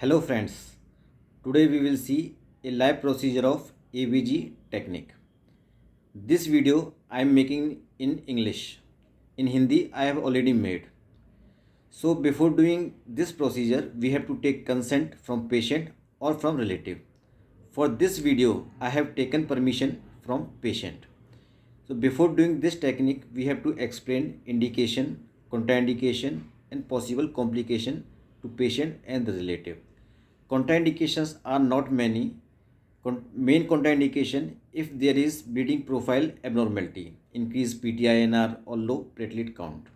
Hello friends, today we will see a live procedure of ABG technique. This video I am making in English. In Hindi I have already made. So before doing this procedure we have to take consent from patient or from relative. For this video I have taken permission from patient. So before doing this technique we have to explain indication, contraindication and possible complication to patient and the relative. Contraindications are not many. Main contraindication if there is bleeding profile abnormality, increased PTINR or low platelet count,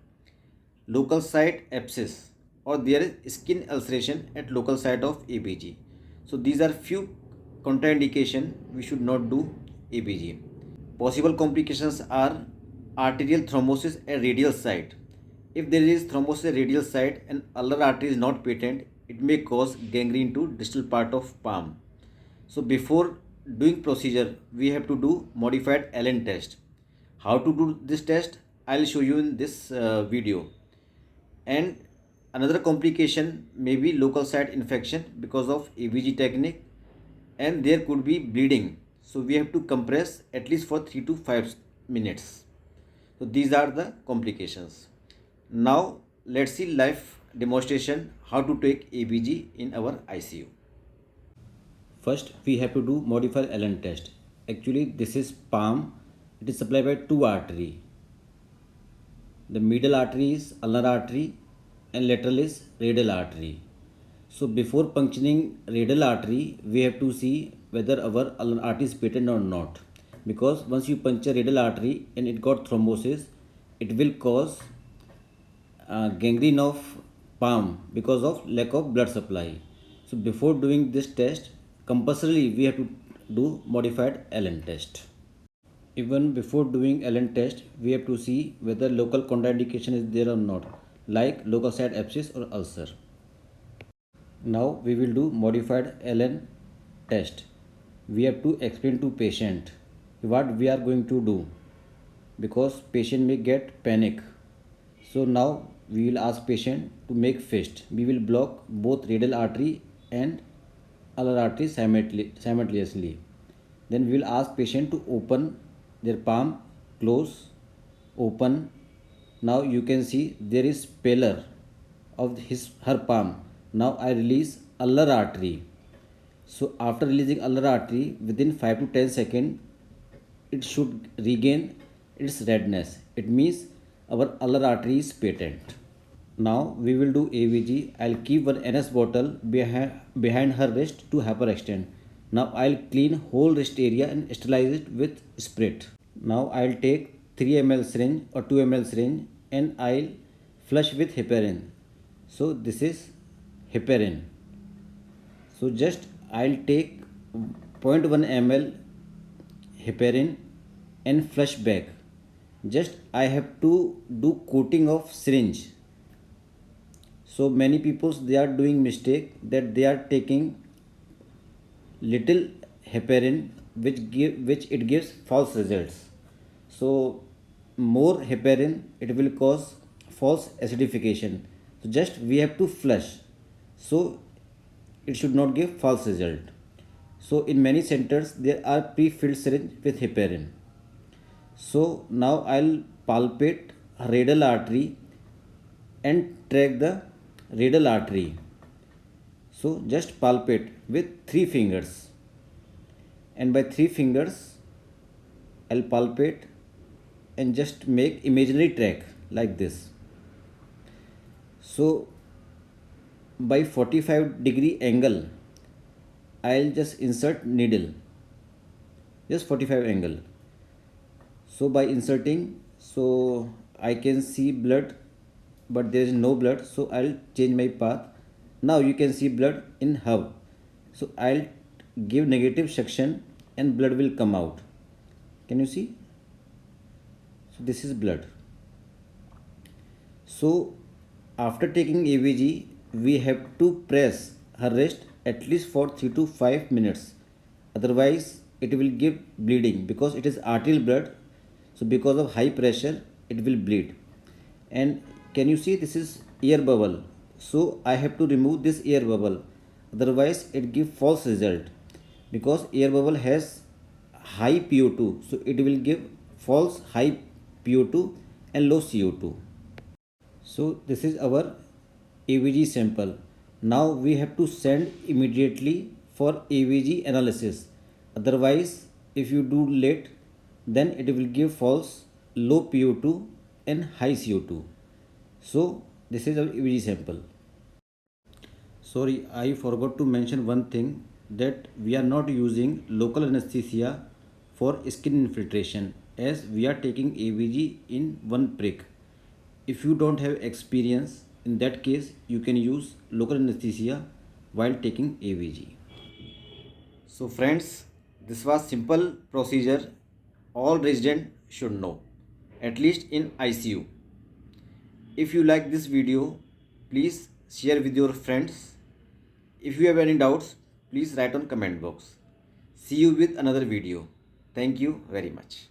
local site abscess, or there is skin ulceration at local site of ABG. So these are few contraindication we should not do ABG. Possible complications are arterial thrombosis at radial site. If there is thrombosis at radial site and ulnar artery is not patent, it may cause gangrene to distal part of palm. So before doing procedure, we have to do modified Allen test. How to do this test? I'll show you in this video. And another complication may be local site infection because of ABG technique, and there could be bleeding. So we have to compress at least for 3 to 5 minutes. So these are the complications. Now let's see live demonstration how to take ABG in our ICU. First we have to do modified Allen test. Actually this is palm. It is supplied by two artery. The middle artery is ulnar artery and lateral is radial artery. So before puncturing radial artery, we have to see whether our ulnar artery is patent or not. Because once you puncture radial artery and it got thrombosis, it will cause gangrene of palm because of lack of blood supply. So before doing this test, compulsorily we have to do modified Allen test. Even before doing Allen test, we have to see whether local contraindication is there or not, like local site abscess or ulcer. Now we will do modified Allen test. We have to explain to patient what we are going to do because patient may get panic. So now we will ask patient to make fist. We will block both radial artery and ulnar artery simultaneously. Then we will ask patient to open their palm, close, open. Now you can see there is pallor of her palm. Now I release ulnar artery. So after releasing ulnar artery, within 5 to 10 seconds, it should regain its redness. It means our ulnar artery is patent. Now we will do ABG. I'll keep one NS bottle behind her wrist to hyperextend. Now I'll clean whole wrist area and sterilize it with spirit. Now I'll take 3 ml syringe or 2 ml syringe and I'll flush with heparin. So this is heparin. So just I'll take 0.1 ml heparin and flush back. Just I have to do coating of syringe. So many people they are doing mistake that they are taking little heparin which it gives false results. So more heparin it will cause false acidification. So just we have to flush. So it should not give false result. So in many centers there are pre-filled syringe with heparin. So now I'll palpate radial artery and track the radial artery. So just palpate with 3 fingers, and by 3 fingers I'll palpate and just make imaginary track like this. So by 45-degree angle I'll just insert needle, just 45 angle. So by inserting, so I can see blood but there is no blood, so I'll change my path. Now you can see blood in hub. So I'll give negative suction and blood will come out. Can you see? So this is blood. So after taking ABG, we have to press her wrist at least for 3 to 5 minutes. Otherwise it will give bleeding because it is arterial blood. So because of high pressure it will bleed. And can you see this is air bubble? So I have to remove this air bubble. otherwise it give false result, because air bubble has high PO2, so it will give false high PO2 and low CO2. So this is our ABG sample. Now we have to send immediately for ABG analysis. Otherwise, if you do late, then it will give false low PO2 and high CO2. So this is our ABG sample. Sorry, I forgot to mention one thing, that we are not using local anesthesia for skin infiltration, as we are taking ABG in one prick. If you don't have experience, in that case you can use local anesthesia while taking ABG. So friends, this was simple procedure all resident should know, at least in ICU. If you like this video, please share with your friends. If you have any doubts, please write on comment box. See you with another video. Thank you very much.